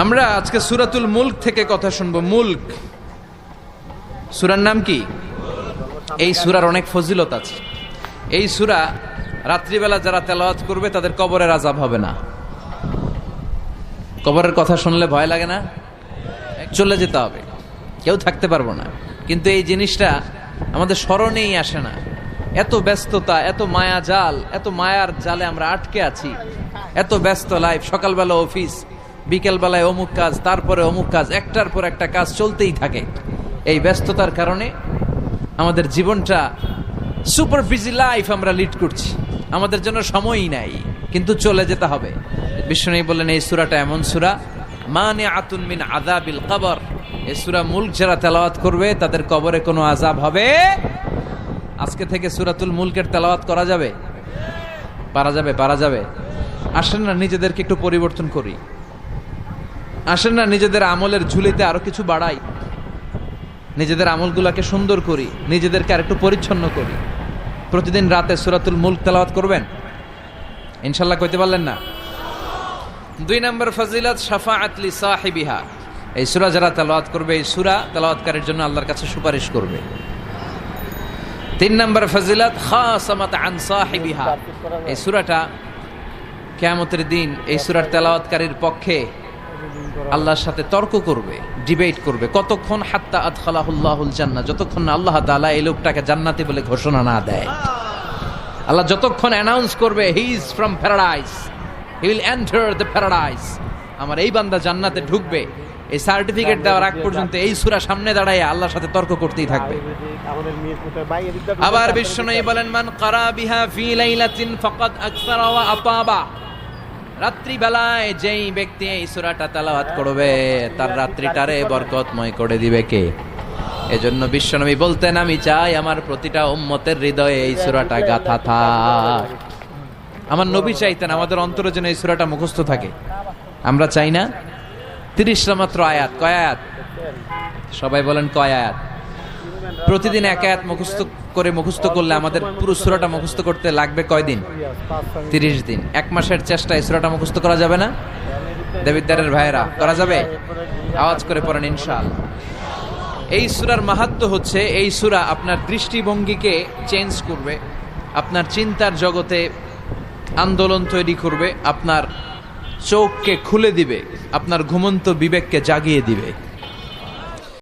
আমরা আজকে সূরাতুল মুলক থেকে কথা শুনবো। মুলক সূরার নাম কি? এই সূরার অনেক ফজিলত আছে। এই সূরা রাত্রিবেলা যারা তেলাওয়াত করবে তাদের কবরের আযাব হবে না। কবরের কথা শুনলে ভয় লাগে না? চলে যেতে হবে, কেউ থাকতে পারবো না, কিন্তু এই জিনিসটা আমাদের স্মরণেই আসে না। এত ব্যস্ততা, এত মায়া জাল, এত মায়ার জালে আমরা আটকে আছি। এত ব্যস্ত লাইফ, সকালবেলা অফিস, বিকেলবেলায় অমুক কাজ, তারপরে অমুক কাজ, একটার পর একটা কাজ চলতেই থাকে। এই ব্যস্ততার কারণে আমাদের জীবনটা সুপার বিজি লাইফ আমরা লিড করছি, আমাদের জন্য সময়ই নাই, কিন্তু চলে যেতে হবে। বিশ্বনবী বললেন এই সূরাটা এমন সূরা মানিআতুন মিন আযাবিল কবর। এই সূরা মুলক যারা তেলাওয়াত করবে তাদের কবরে কোনো আযাব হবে। আজকে থেকে সূরাতুল মুলকের তেলাওয়াত করা যাবে? পারা যাবে। আসেন না নিজেদেরকে একটু পরিবর্তন করি, আসেন না নিজেদের আমলের ঝুলিতে আরো কিছু বাড়াই, নিজেদের আমলগুলোকে সুন্দর করি, নিজেদেরকে আর একটু পরিচ্ছন্ন করি। প্রতিদিন রাতে সূরাতুল মুলক তেলাওয়াত করবেন ইনশাআল্লাহ। কইতে পারলেন না? 2 নম্বর ফজিলত শাফাআত লি সাহিবিহা। এই সূরা যারা তেলাওয়াত করবে, এই সূরা তেলাওয়াতকারীর জন্য আল্লাহর কাছে সুপারিশ করবে। 3 নম্বর ফজিলত খাসামাত আন সাহিবিহা। এই সূরাটা কিয়ামতের দিন এই সূরার তেলাওয়াতকারীর পক্ষে আল্লাহর সাথে তর্ক করবে, ডিবেট করবে। কতক্ষণ? হাত্তা আদখালাহুল্লাহুল জান্নাহ, যতক্ষণ না আল্লাহ তাআলা এই লোকটাকে জান্নাতি বলে ঘোষণা না দেয়। আল্লাহ যতক্ষণ অ্যানাউন্স করবে he is from paradise, he will enter the paradise, আমার এই বান্দা জান্নাতে ঢুকবে, এই সার্টিফিকেট দেওয়ার আগ পর্যন্ত এই সূরা সামনে দাঁড়ায় আল্লাহর সাথে তর্ক করতেই থাকবে। আবার বিশ্বনবী বলেন মান ক্বারা বিহা ফি লাইলাতিন ফাকাদ আকসারা ওয়া আতাবা। রাত্রি বেলায় যেই ব্যক্তি এই সূরাটা তেলাওয়াত করবে তার রাত্রিটারে বরকতময় করে দিবে কে? এজন্য বিশ্বনবী বলতেন আমি চাই আমার প্রতিটা উম্মতের হৃদয়ে এই সূরাটা গাথা থাক। আমার নবী চাইতেন আমাদের অন্তরে যেন এই সূরাটা মুখস্থ থাকে। আমরা চাই না? 30টা মাত্র আয়াত। কয় আয়াত? সবাই বলেন কয় আয়াত? প্রতিদিন এক আয়াত মুখস্থ করলে আমাদের পুরো সূরাটা মুখস্থ করতে লাগবে কয় দিন? 30 দিন। 1 মাসের চেষ্টা এই সূরাটা মুখস্থ করা যাবে না? দেবিদ্দারের ভাইয়েরা করা যাবে? আওয়াজ করে পড়েন ইনশাআল্লাহ। এই সূরার মাহাত্ম্য হচ্ছে এই সূরা আপনার দৃষ্টিভঙ্গিকে চেঞ্জ করবে, আপনার চিন্তার জগতে আন্দোলন তৈরি করবে, আপনার চোখকে খুলে দিবে, আপনার ঘুমন্ত বিবেককে জাগিয়ে দিবে।